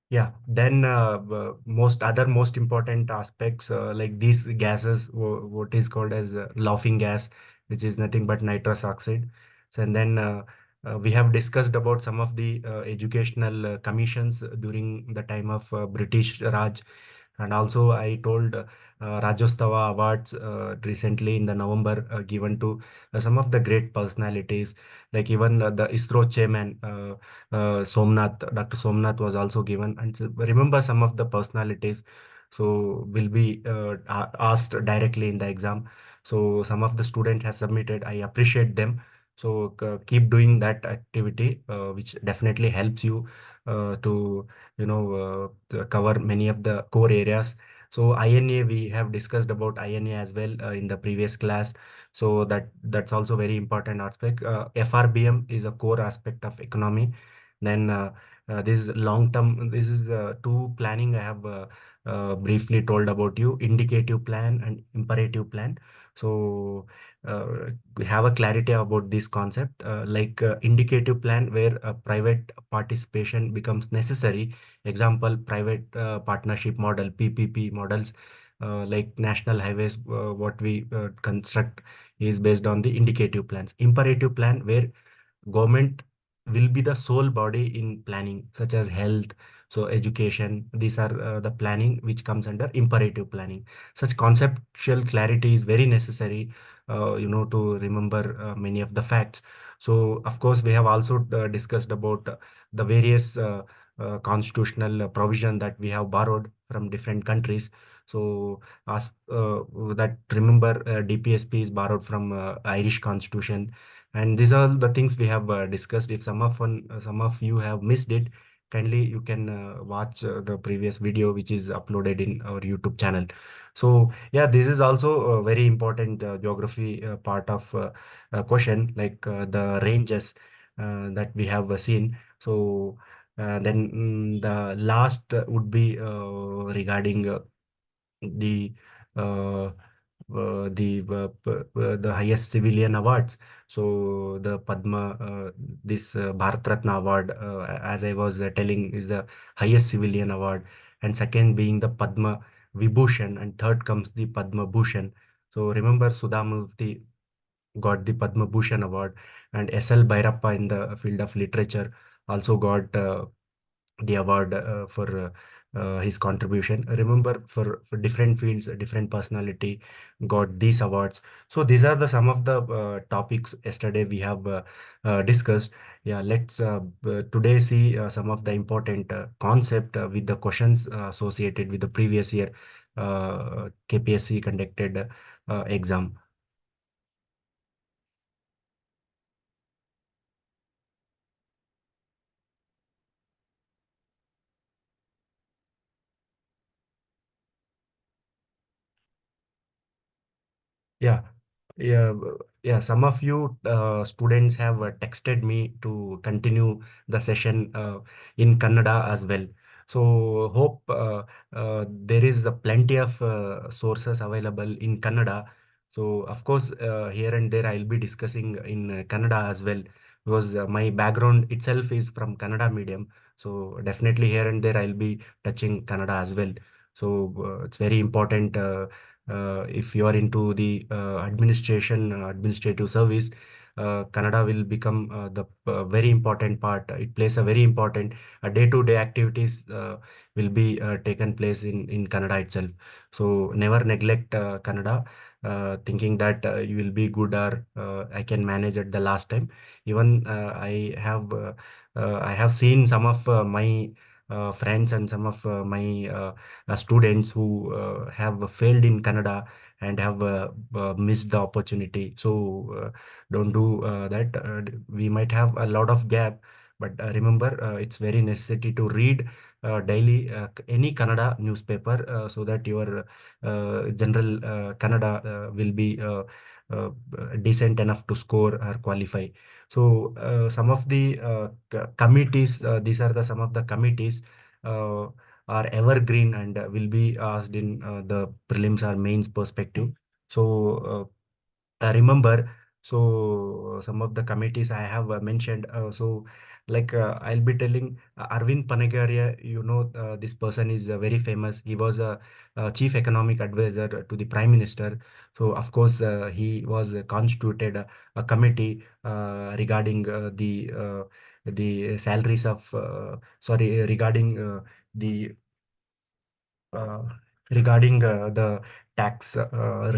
Yeah, then most important aspects like these gases, what is called as laughing gas, which is nothing but nitrous oxide. So and then we have discussed about some of the educational commissions during the time of British Raj, and also I told Rajyotsava awards recently in the November given to some of the great personalities, like even the ISRO chairman. Somnath, Dr. Somnath was also given. And remember some of the personalities. So will be asked directly in the exam. So some of the student has submitted. I appreciate them. So keep doing that activity, which definitely helps you to to cover many of the core areas. So INA, we have discussed about INA as well in the previous class. So that's also very important aspect. FRBM is a core aspect of economy. Then this long term, this is two planning I have briefly told about you: indicative plan and imperative plan. So we have a clarity about this concept, like indicative plan where private participation becomes necessary. Example, private partnership model, PPP models, like national highways, what we construct is based on the indicative plans. Imperative plan where government will be the sole body in planning, such as health, so education. These are the planning which comes under imperative planning. Such conceptual clarity is very necessary, to remember many of the facts. So of course we have also discussed about the various constitutional provision that we have borrowed from different countries. So as that remember, DPSP is borrowed from Irish constitution, and these are the things we have discussed. If some of you have missed it, kindly you can watch the previous video which is uploaded in our YouTube channel. So yeah, this is also a very important geography part of question, like the ranges that we have seen. So then the last would be regarding the uh, the highest civilian awards. So the Padma, this Bharat Ratna award, as I was telling, is the highest civilian award, and second being the Padma Vibhushan, and third comes the Padma Bhushan. So remember, Sudha Murthy got the Padma Bhushan award, and S.L. Bhairappa in the field of literature also got the award for his contribution. Remember, for different fields, a different personality got these awards. So these are the some of the topics yesterday we have discussed. Yeah, let's today see some of the important concept with the questions associated with the previous year KPSC conducted exam. Yeah, yeah, yeah. Some of you students have texted me to continue the session in Kannada as well. So hope there is plenty of sources available in Kannada. So of course, here and there I'll be discussing in Kannada as well, because my background itself is from Kannada medium. So definitely here and there I'll be touching Kannada as well. So it's very important. If you are into the administrative service, Kannada will become the very important part. It plays a very important day-to-day activities will be taken place in Kannada itself. So never neglect Kannada, thinking that you will be good or I can manage at the last time. Even I have seen some of my friends and some of my students who have failed in Canada and have missed the opportunity. So don't do that. We might have a lot of gap, but remember, it's very necessary to read daily any Kannada newspaper so that your general Kannada will be decent enough to score or qualify. So some of the committees, these are the some of the committees uh, are evergreen and will be asked in the prelims or mains perspective. So remember, So some of the committees I have mentioned. I'll be telling Arvind Panagaria. This person is very famous. He was a chief economic advisor to the prime minister. So of course he was constituted a committee regarding the salaries of sorry regarding the uh, the tax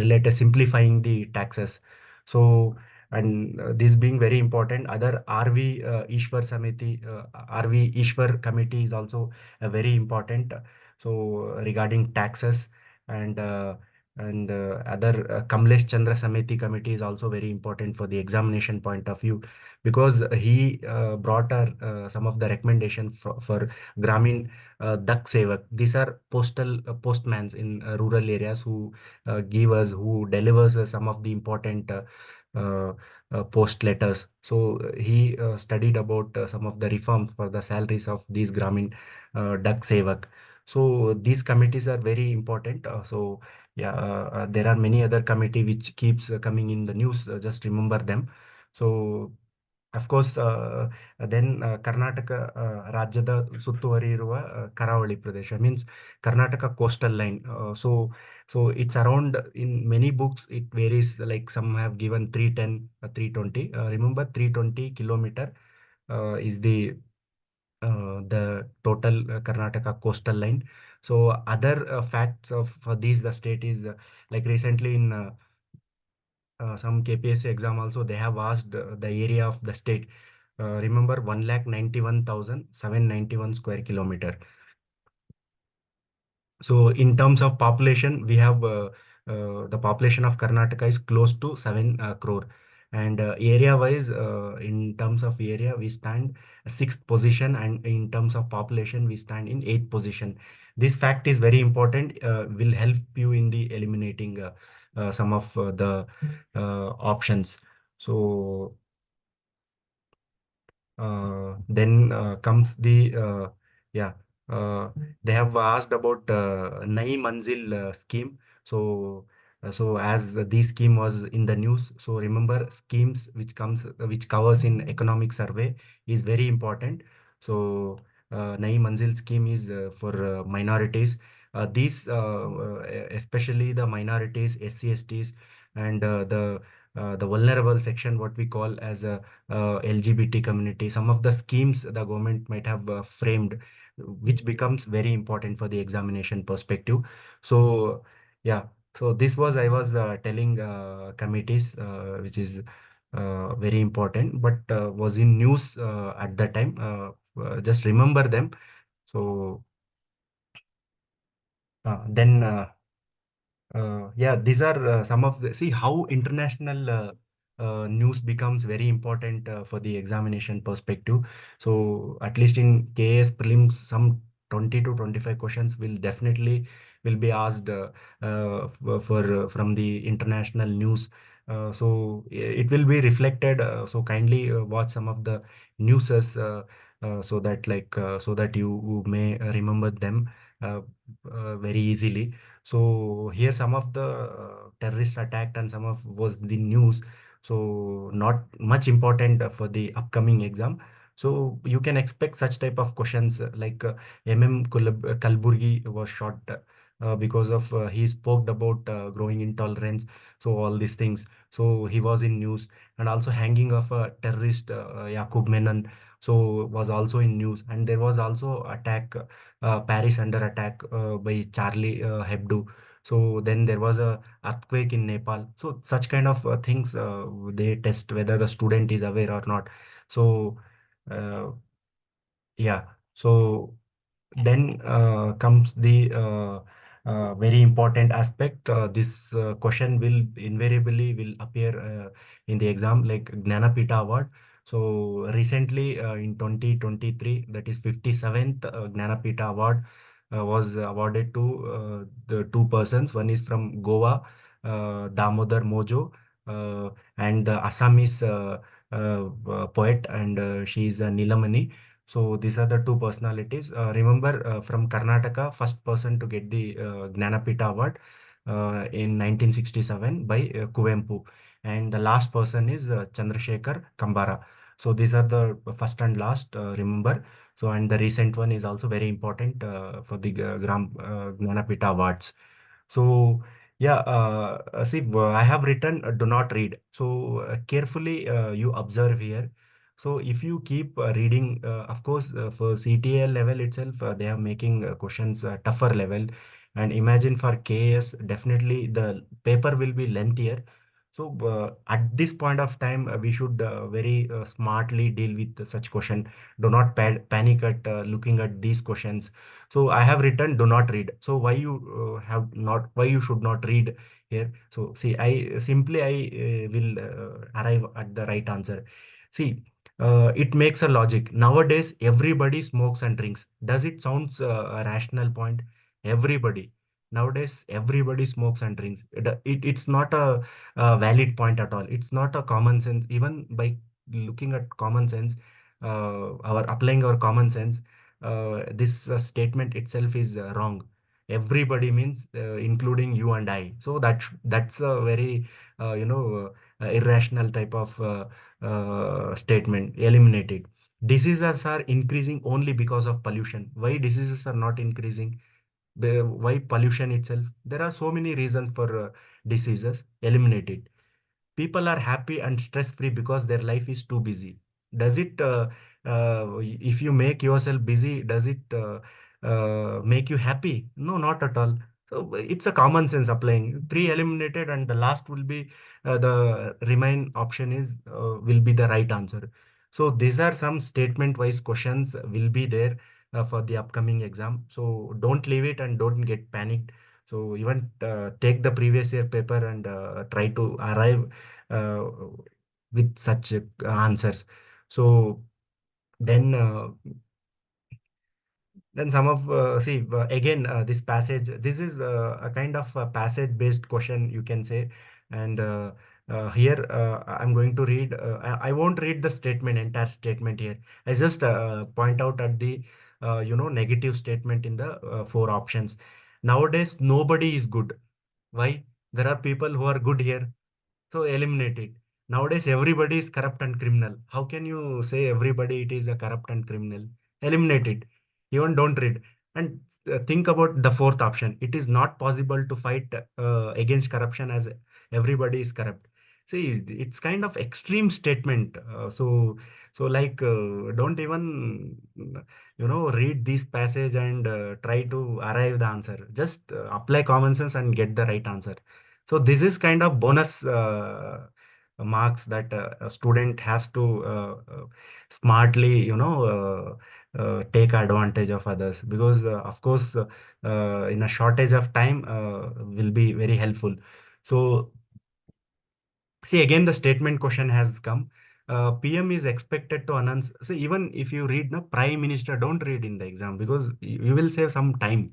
related simplifying the taxes. So, and this being very important, other RV Ishwar Samiti, RV Ishwar committee is also very important. So regarding taxes and other Kamlesh Chandra Samiti committee is also very important for the examination point of view, because he brought some of the recommendation for Gramin Dak Sevak. These are postmans in rural areas who who delivers some of the important uh, post letters. So he studied about some of the reforms for the salaries of these Gramin Dak Sevak. So these committees are very important. There are many other committee which keeps coming in the news. Just remember them. So of course, Karnataka ರಾಜ್ಯದ ಸುತ್ತುವರಿ ಇರುವ ಕರಾವಳಿ ಪ್ರದೇಶ means Karnataka coastal line. So it's around in many books it varies, like some have given 310, 320. Remember 320 kilometer is the total Karnataka coastal line. So other facts of for these the state is like recently in some KPSC exam also they have asked the area of the state. Remember 1,91,791 square kilometer. So in terms of population, we have the population of Karnataka is close to 7 crore. And area-wise, in terms of area, we stand sixth position, and in terms of population, we stand in eighth position. This fact is very important. Will help you in the eliminating some of the options. So then comes the yeah. Uh, they have asked about Nai Manzil scheme. So as this scheme was in the news, so remember schemes which covers in economic survey is very important. So Nai Manzil scheme is for minorities. Especially the minorities, SC, STs, and the vulnerable section, what we call as a LGBT community. Some of the schemes the government might have framed, which becomes very important for the examination perspective. So, yeah. So this was I was telling committees, which is very important, but was in news at that time. Just remember them. So then. Yeah, these are some of the see how international news becomes very important for the examination perspective. So at least in KS prelims, some 20 to 25 questions will be asked from the international news. It will be reflected. So kindly watch some of the newses so that you may remember them uh, very easily. So here some of the terrorist attack and some of was the news. So not much important for the upcoming exam. So you can expect such type of questions Kalburgi was shot because of he spoke about growing intolerance. So all these things. So he was in news, and also hanging of a terrorist Yaqub Menon. So was also in news, and there was also attack Paris under attack by Charlie Hebdo. So then there was a earthquake in Nepal. So such kind of things they test whether the student is aware or not. So uh, yeah. So then comes the very important aspect. This question will invariably will appear in the exam, like Gnanapita Award. So recently in 2023, that is 57th Gnanapita Award was awarded to the two persons. One is from Goa, Damodar Mojo, and the Assamese poet, and she is Nilamani. So these are the two personalities. Remember, from Karnataka, first person to get the Gnanapita Award in 1967 by Kuvempu. and the last person is Chandrasekhar Kambara. So these are the first and last, remember. So and the recent one is also very important for the Gnanapita Awards. So yeah, see, I have written do not read. So carefully you observe here. So if you keep reading, of course, for CTL level itself, they are making questions tougher level. And imagine for KS, definitely the paper will be lengthier. So at this point of time, we should very smartly deal with such question. Do not panic at looking at these questions. So I have written do not read. So why you why you should not read here? So see, I will arrive at the right answer. See, it makes a logic. Nowadays, everybody smokes and drinks. Does it sounds a rational point? Everybody. Nowadays, everybody smokes and drinks. It's not a valid point at all. It's not a common sense. Even by looking at common sense, our applying our common sense, this statement itself is wrong. Everybody means including you and I. So that's a very irrational type of statement. Eliminate it. Diseases are increasing only because of pollution. Why diseases are not increasing? Why pollution itself? There are so many reasons for diseases. Eliminate it. People are happy and stress free because their life is too busy. Does it if you make yourself busy, does it make you happy? No, not at all. So it's a common sense applying. Three eliminated, and the last will be the remain option is will be the right answer. So these are some statement wise questions will be there for the upcoming exam. So don't leave it and don't get panicked. So even take the previous year paper and try to arrive uh, with such answers. So then some of see again this passage, this is a kind of a passage based question you can say. And here I'm going to read, I won't read the statement, entire statement here. I just point out at the negative statement in the four options. Nowadays nobody is good. Why? There are people who are good here. So eliminate it. Nowadays, everybody is corrupt and criminal. How can you say everybody it is a corrupt and criminal? Eliminate it. Even don't read. And think about the fourth option. It is not possible to fight against corruption as everybody is corrupt. See, it's kind of extreme statement. So like, don't even, read this passage and try to arrive the answer. Just apply common sense and get the right answer. So this is kind of bonus marks that a student has to smartly, take advantage of others, because of course in a shortage of time will be very helpful. So see, again, the statement question has come. PM is expected to announce. So even if you read the Prime Minister, don't read in the exam because you will save some time.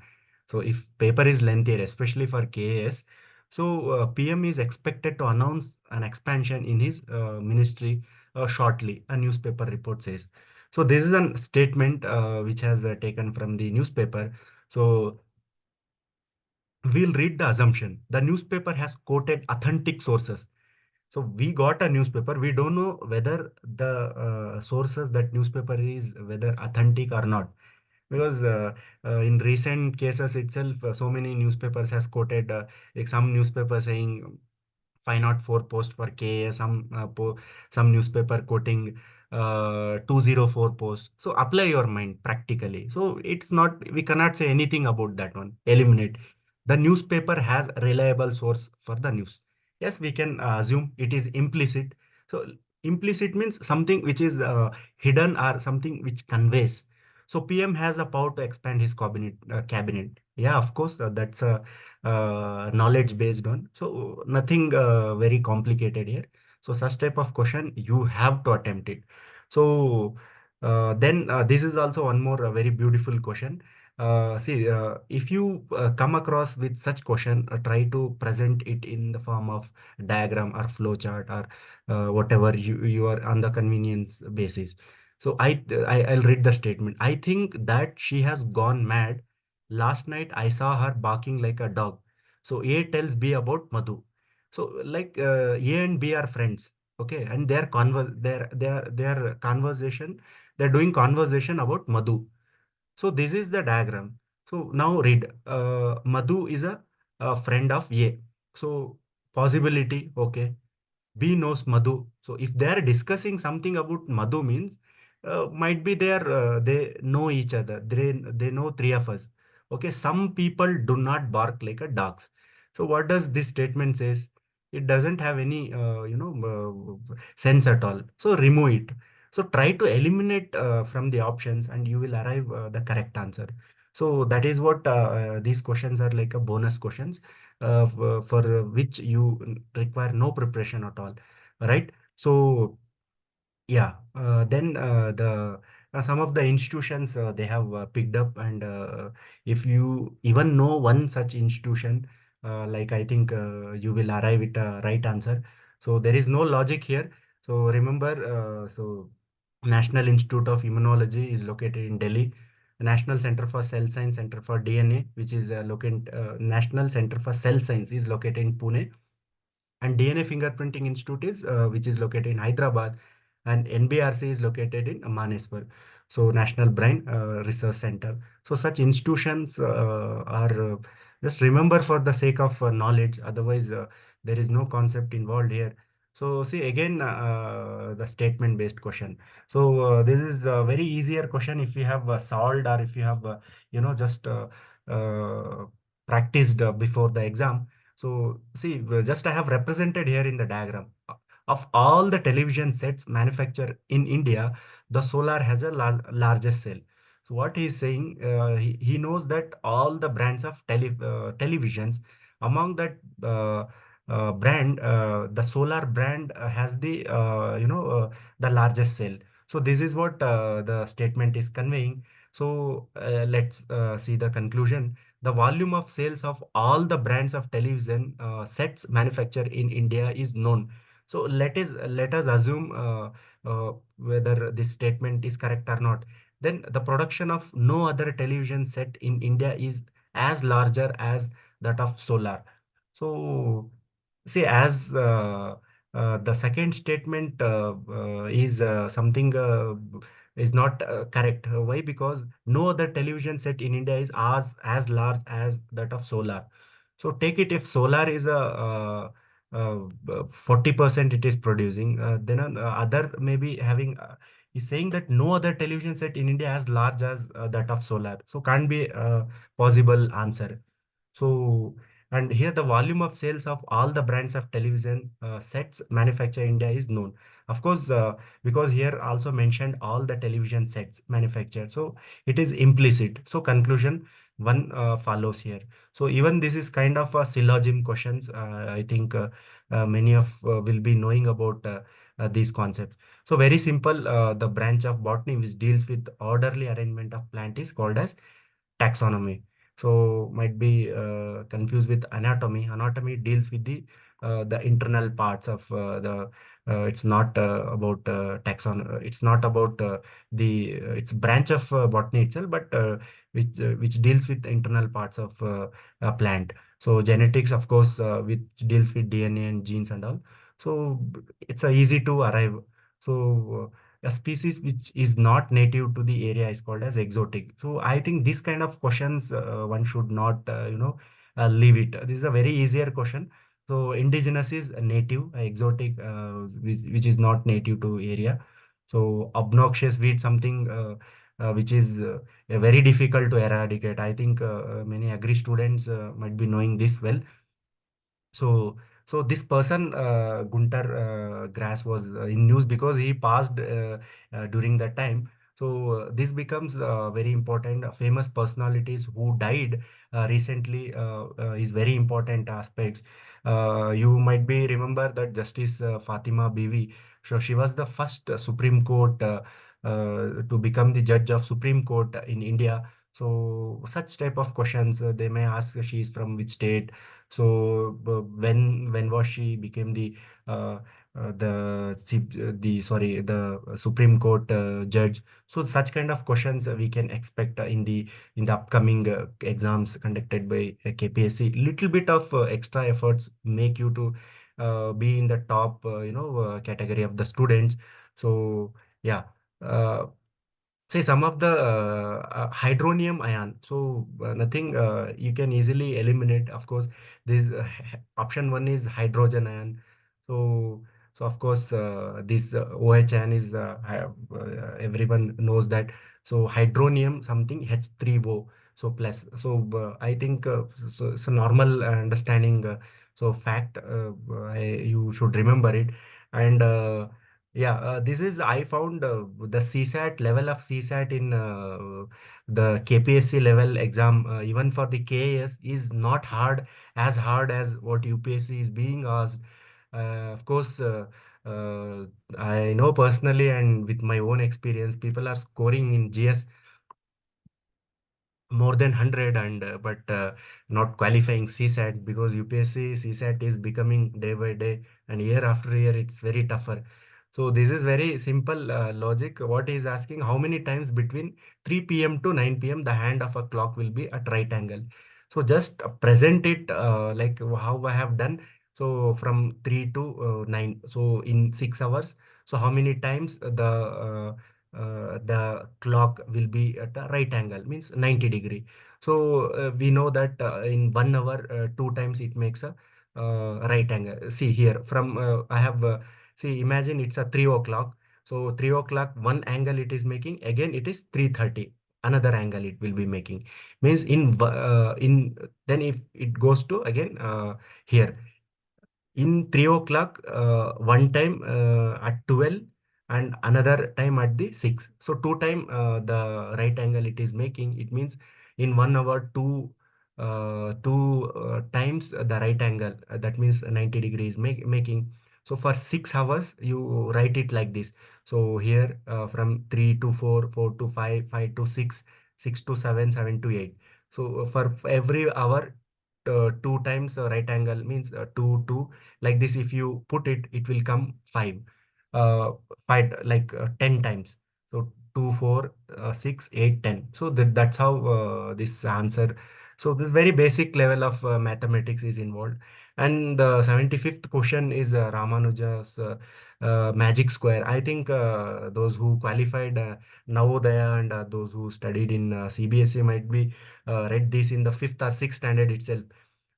So if paper is lengthier, especially for KAS, so PM is expected to announce an expansion in his ministry shortly, a newspaper report says. So this is a statement which has taken from the newspaper. So we'll read the assumption. The newspaper has quoted authentic sources. So we got a newspaper. We don't know whether the sources that newspaper is whether authentic or not, because in recent cases itself, so many newspapers has quoted like some newspaper saying 504 post for K, some newspaper quoting 204 post. So apply your mind practically. So it's not, we cannot say anything about that one. Eliminate. The newspaper has reliable source for the news. Yes, we can assume it is implicit. So implicit means something which is hidden or something which conveys. So PM has the power to expand his cabinet. Yeah, of course, that's a knowledge based on. So nothing very complicated here. So such type of question you have to attempt it. So then this is also one more very beautiful question. See, if you come across with such question, try to present it in the form of diagram or flow chart or whatever you are on the convenience basis. So I'll read the statement. I think that she has gone mad. Last night I saw her barking like a dog. So A tells B about Madhu. So like A and B are friends, okay, and their conversation, they're doing conversation about Madhu. So this is the diagram. So now read. Madhu is a friend of A. So possibility, okay. B knows Madhu. So if they are discussing something about Madhu means might be they know each other. They know three of us. Okay, some people do not bark like a dogs. So what does this statement says? It doesn't have any sense at all. So remove it. So try to eliminate from the options and you will arrive the correct answer. So that is what these questions are like a bonus questions for which you require no preparation at all, right? So yeah, then the some of the institutions they have picked up, and if you even know one such institution, like I think you will arrive at a right answer. So there is no logic here. So remember, National Institute of Immunology is located in Delhi. National Center for Cell Science, Center for DNA, which is located National Center for Cell Science is located in Pune, and DNA Fingerprinting Institute is which is located in Hyderabad, and NBRC is located in Manesar. So National Brain Research Center. So such institutions are just remember for the sake of knowledge. Otherwise, there is no concept involved here. So see again the statement based question. So this is a very easier question if you have solved, or if you have just uh, practiced before the exam. So see, just I have represented here in the diagram. Of all the television sets manufactured in India, the Solar has a largest sale. So what he is saying, he knows that all the brands of televisions, among that brand, the Solar brand has the largest sale. So this is what the statement is conveying. So let's see the conclusion. The volume of sales of all the brands of television sets manufactured in India is known. So let us assume whether this statement is correct or not. Then the production of no other television set in India is as larger as that of Solar. So see, as the second statement is something is not correct. Why? Because no other television set in India is as large as that of Solar. So take it, if Solar is a 40% it is producing, then other maybe having is saying that no other television set in India as large as that of Solar. So can't be a possible answer. So, and here the volume of sales of all the brands of television sets manufactured in India is known. Of course, because here also mentioned all the television sets manufactured. So it is implicit. So conclusion one follows here. So even this is kind of a syllogism questions. I think many of will be knowing about these concepts. So very simple. The branch of botany which deals with orderly arrangement of plant is called as taxonomy. So might be confused with anatomy. Anatomy deals with the internal parts of the. It's not about It's not about the it's branch of botany itself, but which deals with the internal parts of a plant. So genetics, of course, which deals with DNA and genes and all. So it's easy to arrive. So a species which is not native to the area is called as exotic. So I think this kind of questions one should not leave it. This is a very easier question. So indigenous is a native, exotic which is not native to area. So obnoxious weed something which is very difficult to eradicate. I think many agri students might be knowing this well. So, so this person, Gunter Grass, was in news because he passed during that time. So this becomes very important. Famous personalities who died recently is very important aspects. You might be remember that Justice Fatima Bibi. So she was the first Supreme Court to become the judge of Supreme Court in India. So such type of questions they may ask. She is from which state? So when was she became the uh, the Supreme Court judge. So such kind of questions we can expect in the upcoming exams conducted by KPSC. Little bit of extra efforts make you to be in the top category of the students. So yeah. Uh, Say some of the hydronium ion. So nothing you can easily eliminate. Of course, this option one is hydrogen ion. So of course this OH ion is everyone knows that. So hydronium something H3O. So plus. So I think so normal understanding. So fact you should remember it. And yeah, this is I found the CSAT level of CSAT in the KPSC level exam, even for the KAS, is not hard as what UPSC is being asked. Of course, I know personally and with my own experience, people are scoring in GS more than 100 and but not qualifying CSAT because UPSC CSAT is becoming day by day and year after year it's very tougher. So this is very simple logic. What is asking, how many times between 3 p.m. to 9 p.m. the hand of a clock will be at right angle. So just present it like how I have done. So from 3 to 9. So in 6 hours. So how many times the clock will be at a right angle means 90 degree. So we know that in 1 hour, two times it makes a right angle. See here from I have see imagine it's a 3 o'clock. So 3 o'clock one angle it is making, again it is 3:30 another angle it will be making, means in then if it goes to again here in 3 o'clock one time at 12 and another time at the 6. So two time the right angle it is making, it means in 1 hour two times the right angle, that means 90 degrees making. So for 6 hours you write it like this. So here from 3 to 4, 4 to 5, 5 to 6, 6 to 7, 7 to 8. So for every hour two times right angle means 2 2, like this if you put it, it will come 5 5 like 10 times. So 2 4 6 8 10. So that's how this answer. So this very basic level of mathematics is involved. And the 75th question is Ramanuja's magic square. I think those who qualified Navodaya and those who studied in CBSE might be read this in the fifth or sixth standard itself.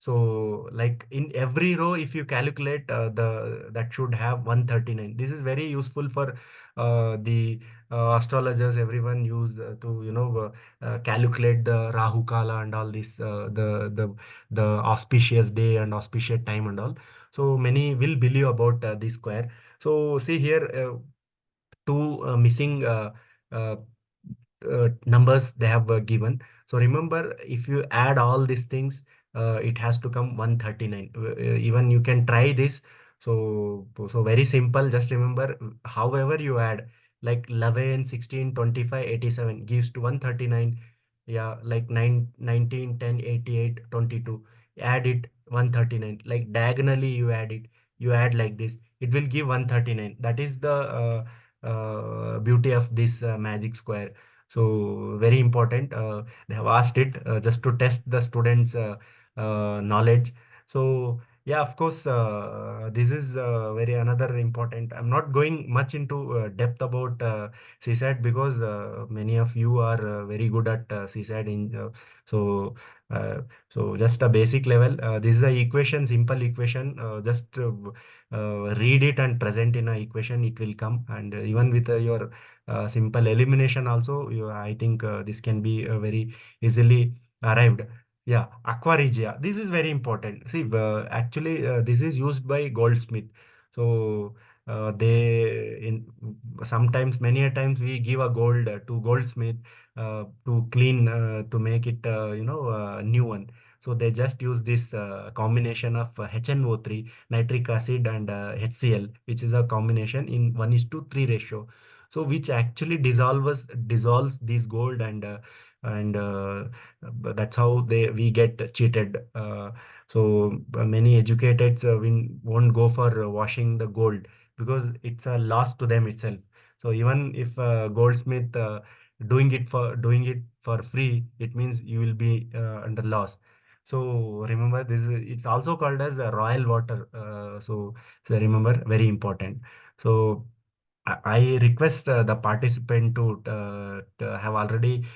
So like in every row, if you calculate the that should have 139. This is very useful for the astrologers. Everyone use to calculate the Rahu Kala and all this the auspicious day and auspicious time and all. So many will believe about this square. So see here two missing numbers they have given. So remember, if you add all these things, it has to come 139. Even you can try this. So very simple. Just remember, however you add, like 11, 16, 25, 87 gives to 139. Yeah, like 9, 19, 10, 88, 22. Add it 139. Like diagonally you add it. You add like this. It will give 139. That is the beauty of this magic square. So very important. They have asked it just to test the students' knowledge. So yeah, of course, this is very another important. I'm not going much into depth about CSAT because many of you are very good at CSAT. So uh, so just a basic level. This is a equation, simple equation. Just read it and present in a equation. It will come, and even with your simple elimination also I think this can be very easily arrived. Yeah, aqua regia, this is very important. See actually this is used by goldsmith. So they in sometimes many a times we give a gold to goldsmith to clean to make it new one. So they just use this combination of HNO3 nitric acid and HCl, which is a combination in 1:3 ratio. So which actually dissolves this gold and that's how we get cheated. So many educated won't go for washing the gold. because it's a loss to them itself. So even if Goldsmith doing it for free, it means you will be under loss. So remember this it's also called as a royal water. So remember, very important. So I request the participant to have already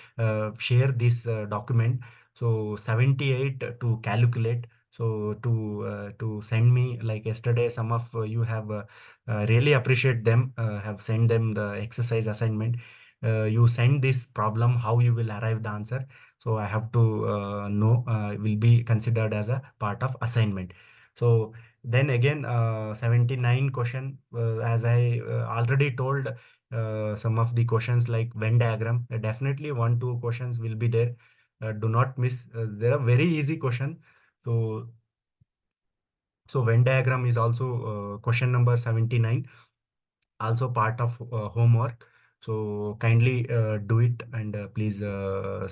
shared this document. So 78 to calculate. So to send me like yesterday, some of you have really appreciate them, have sent them the exercise assignment. You send this problem, how you will arrive the answer. So I have to know, will be considered as a part of assignment. So then again, 79 question, as I already told, some of the questions like Venn diagram, definitely one, two questions will be there. Do not miss. They are very easy question. So, so Venn diagram is also question number 79, also part of homework. So kindly do it, and please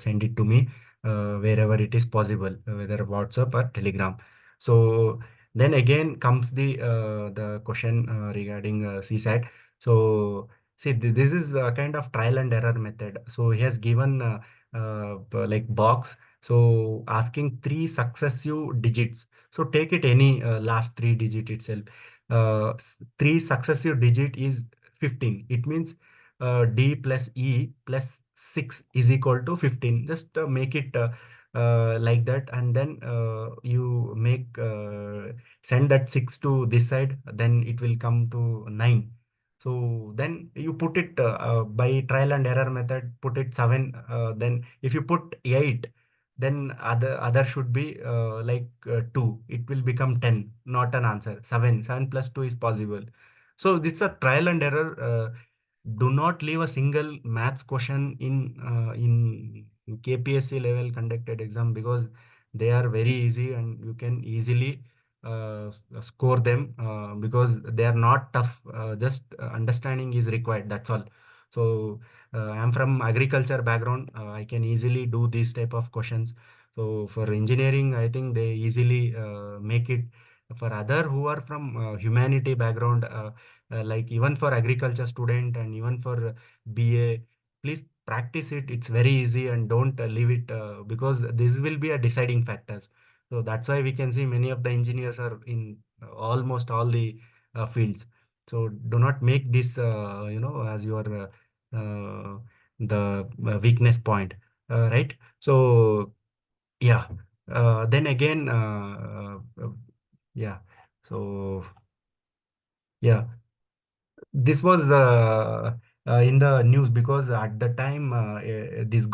send it to me wherever it is possible, whether WhatsApp or Telegram. So then again comes the question regarding CSAT. So see, this is a kind of trial and error method. So he has given like box, so asking three successive digits. So take it any last three digit itself. Three successive digit is 15. It means D plus E plus 6 is equal to 15. Just make it like that, and then you make send that 6 to this side, then it will come to 9. So then you put it by trial and error method, put it 7. Then if you put 8, then other should be 2. It will become 10, not an answer. 7 plus 2 is possible. So it's a trial and error. Do not leave a single maths question in KPSC level conducted exam, because they are very easy and you can easily score them, because they are not tough. Just understanding is required. That's all. So I'm from agriculture background. I can easily do these type of questions. So for engineering, I think they easily make it. For other who are from humanity background, like even for agriculture student and even for BA, please practice it. It's very easy, and don't leave it, because this will be a deciding factors. So that's why we can see many of the engineers are in almost all the fields. So do not make this as your the weakness point, right? So yeah, then again, yeah. So yeah, this was in the news because at the time this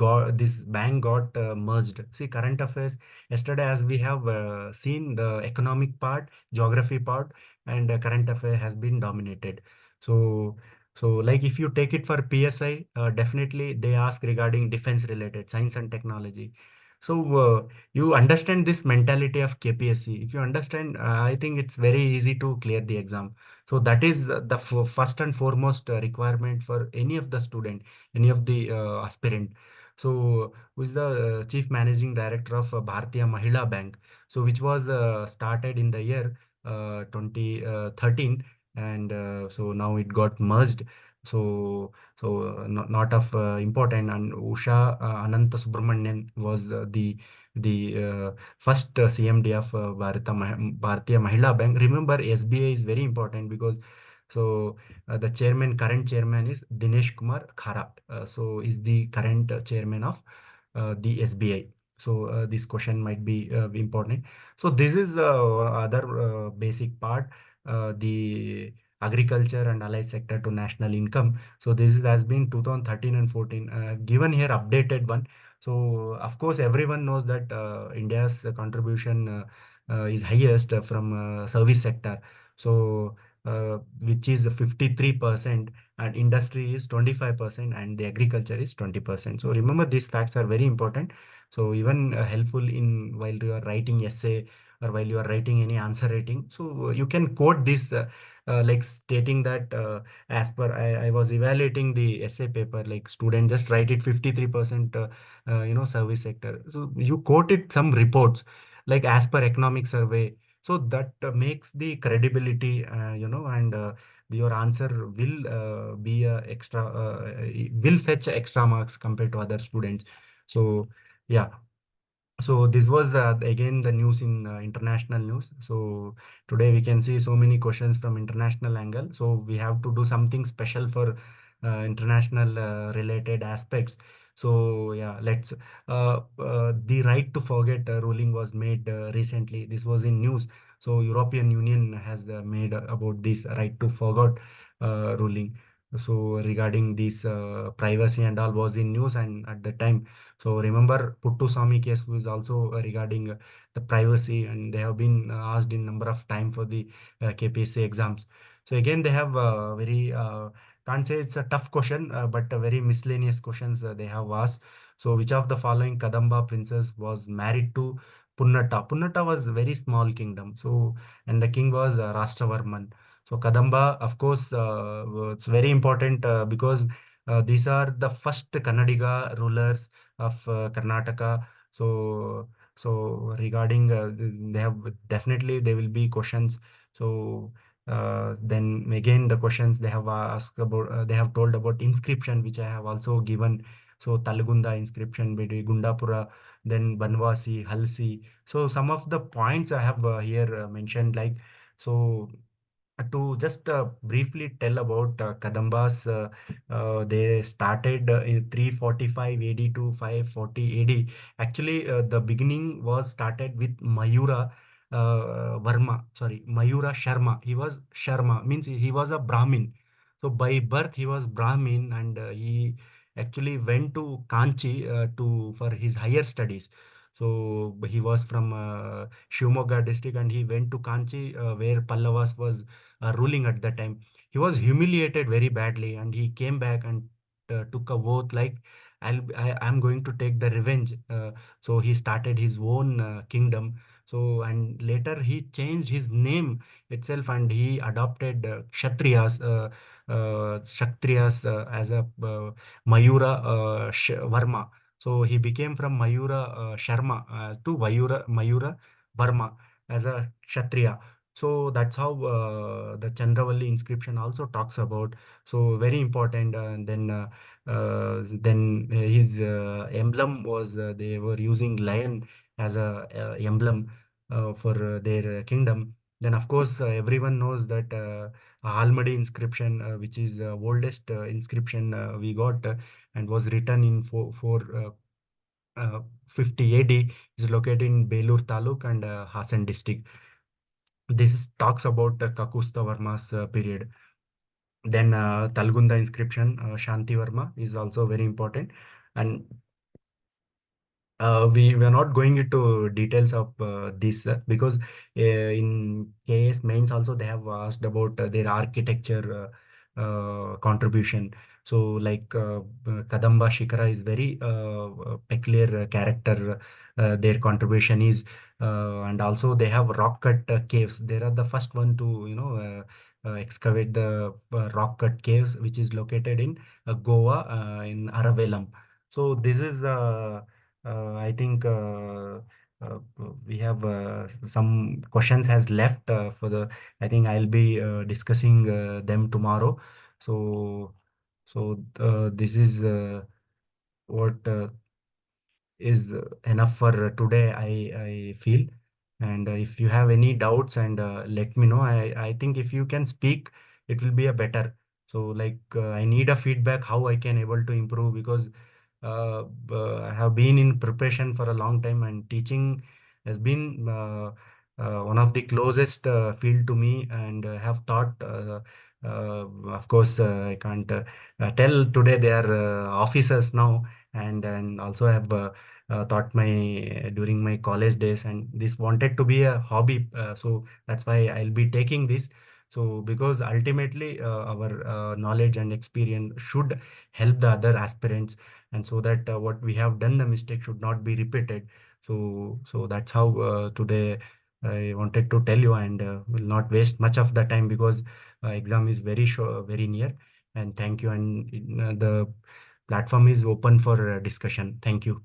bank got merged. See, current affairs yesterday, as we have seen, the economic part, geography part, and current affair has been dominated. So like if you take it for PSI, definitely they ask regarding defense related science and technology. So you understand this mentality of KPSC. If you understand, I think it's very easy to clear the exam. So that is the first and foremost requirement for any of the student, any of the aspirant. So who is the chief managing director of Bharatiya Mahila Bank? So which was started in the year 2013, and so now it got merged. So not of important, and Usha Ananta Subramanian was the first CMD of Bharatiya Mahila Bank. Remember, SBI is very important because the current chairman is Dinesh Kumar Khara. So is the current chairman of the SBI. So this question might be important. So this is other basic part, the agriculture and allied sector to national income. So this has been 2013 and 14. Given here updated one. So of course everyone knows that India's contribution is highest from service sector. So which is 53%, and industry is 25%, and the agriculture is 20%. So remember, these facts are very important. So even helpful in while you are writing essay or while you are writing any answer writing. So you can quote this like stating that as per I was evaluating the essay paper, like student just write it 53% service sector. So you quoted some reports like as per economic survey. So that makes the credibility, and your answer be extra will fetch extra marks compared to other students. So yeah, so this was again the news in international news. So today we can see so many questions from international angle. So we have to do something special for international related aspects. So yeah, let's the right to forget ruling was made recently. This was in news. So European Union has made about this right to forget ruling. So regarding this privacy and all was in news, and at the time, so remember Puttuswamy case was also regarding the privacy, and they have been asked in number of time for the KPSC exams. So again, they have very can't say it's a tough question, but very miscellaneous questions they have asked. So which of the following Kadamba princess was married to Punnata? Punnata was a very small kingdom. So and the king was Rashtravarman. So Kadamba, of course, it's very important because these are the first Kannadiga rulers of Karnataka. So regarding they have definitely there will be questions. So then again the questions they have asked about they have told about inscription which I have also given. So Talgunda inscription between Gundapura, then Banwasi, Halsi. So some of the points I have here mentioned, like so to just briefly tell about Kadambas, they started in 345 AD to 540 AD. Actually, the beginning was started with Mayura Varma, sorry, Mayura Sharma. He was Sharma, means he was a Brahmin. So by birth he was Brahmin, and he actually went to Kanchi to for his higher studies. So he was from Shivamogga district, and he went to Kanchi, where Pallavas was ruling at that time. He was humiliated very badly, and he came back and took a oath like I'm going to take the revenge. So he started his own kingdom. So and later he changed his name itself, and he adopted Kshatriyas as a Mayura Varma. So he became from Mayura Sharma to Mayura Varma as a Kshatriya. So that's how the Chandravalli inscription also talks about. So very important. Then his emblem was they were using lion as a emblem for their kingdom. Then of course everyone knows that Almadi inscription, which is oldest inscription we got and was written in 50 AD, is located in Belur Taluk and Hassan district. This talks about Kakusta Varma's period. Then Talgunda inscription, Shanti Varma is also very important. And we are not going into details of this because in KS mains also they have asked about their architecture contribution. So like Kadamba Shikara is very peculiar character. Their contribution is and also they have rock cut caves. They are the first one to excavate the rock cut caves, which is located in Goa in Aravelam. So this is I think we have some questions has left for the. I think I'll be discussing them tomorrow. So this is what is enough for today. I feel, and if you have any doubts, and let me know. I think if you can speak, it will be a better. So like I need a feedback how I can able to improve, because I have been in preparation for a long time, and teaching has been one of the closest field to me, and have taught. Of course, I can't tell today they are officers now, and also have taught my during my college days, and this wanted to be a hobby. So that's why I'll be taking this. So because ultimately our knowledge and experience should help the other aspirants, and so that what we have done the mistake should not be repeated. So that's how today I wanted to tell you, and will not waste much of the time because exam is very near. And thank you, and the platform is open for discussion. Thank you.